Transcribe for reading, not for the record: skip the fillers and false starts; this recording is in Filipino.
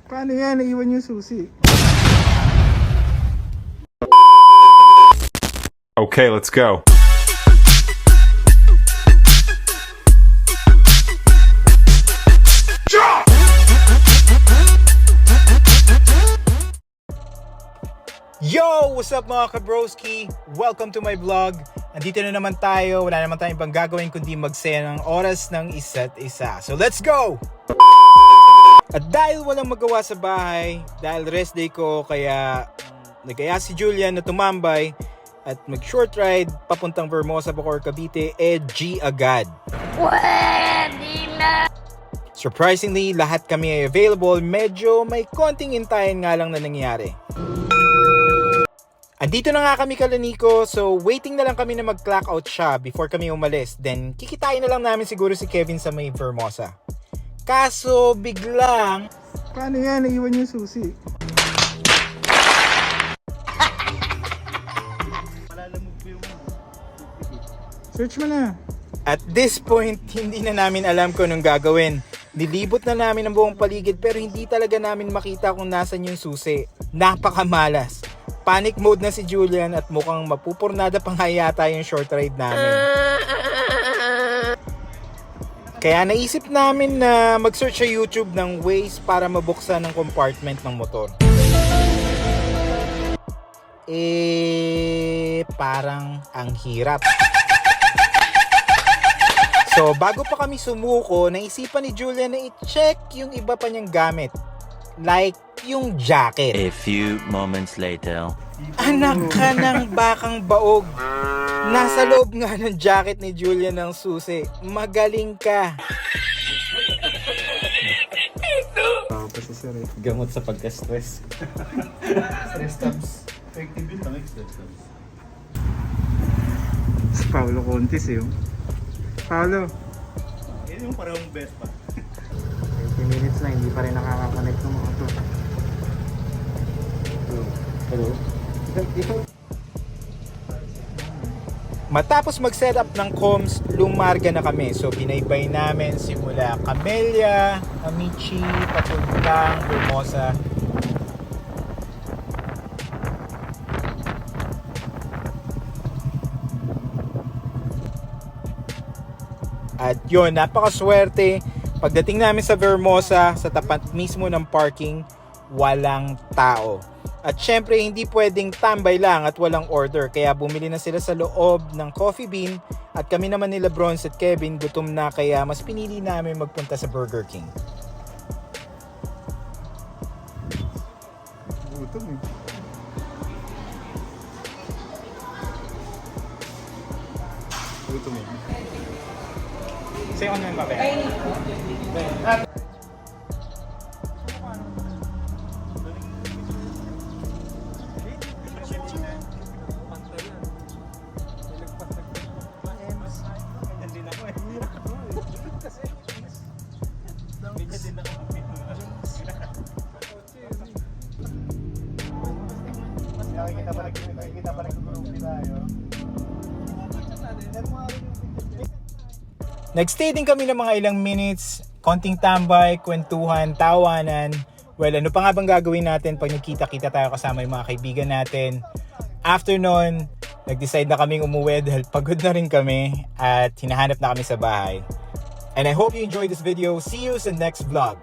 Paano yan? Naiwan yung susi. Okay, let's go. Yo! What's up mga kabroski? Welcome to my vlog. Andito na naman tayo. Wala naman tayong ibang gagawin kundi magsaya ng oras ng isa't isa. So let's go! At dahil walang magawa sa bahay, dahil rest day ko, kaya nagaya si Julian na tumambay at mag short ride papuntang Vermosa, Bacoor, Cavite, G agad. Pwede na! Surprisingly, lahat kami ay available. Medyo may konting intayin nga lang na nangyari. Andito na nga kami kalaniko, so waiting na lang kami na mag-clock out siya before kami umalis. Then kikitain na lang namin siguro si Kevin sa may Vermosa. Kaso biglang... Paano yan? Naiwan yung susi. Search mo na. At this point, hindi na namin alam kung anong gagawin. Nilibot na namin ang buong paligid pero hindi talaga namin makita kung nasan yung susi. Napakamalas. Panic mode na si Julian at mukhang mapupurnada pa nga yata yung short ride namin. Kaya naisip namin na mag-search sa YouTube ng ways para mabuksan ang compartment ng motor. Parang ang hirap. So, bago pa kami sumuko, naisipan ni Julian na i-check yung iba pa niyang gamit. Like, yung jacket. A few moments later. Anak ka ng bakang baog. Nasa loob nga ng jacket ni Julian ng susi. Magaling ka. Gamot sa pagka-stress. Stress tabs. Effective yun, tangik stress tabs. Si Paolo Contis yun. Paolo. Yan yung parang best pa. 20 minutes na, hindi pa rin nakaka-connect ng mga to. Hello? Matapos mag-setup ng comms, lumarga na kami. So binaybay namin simula Camellia, Amici, papuntang Vermosa. At yun, napakaswerte. Pagdating namin sa Vermosa, sa tapat mismo ng parking, walang tao. At syempre, hindi pwedeng tambay lang at walang order. Kaya bumili na sila sa loob ng Coffee Bean. At kami naman nila Bronze at Kevin, gutom na, kaya mas pinili namin magpunta sa Burger King. Gutom eh. Gutom eh. Say on ba? Nakikita pa nag-group tayo. Nagstay din kami ng mga ilang minutes, konting tambay, kwentuhan, tawanan. Well, ano pa nga bang gagawin natin pag nagkita-kita tayo kasama yung mga kaibigan natin? After nun, nag-decide na kaming umuwi dahil pagod na rin kami at hinahanap na kami sa bahay. And I hope you enjoyed this video. See you sa next vlog.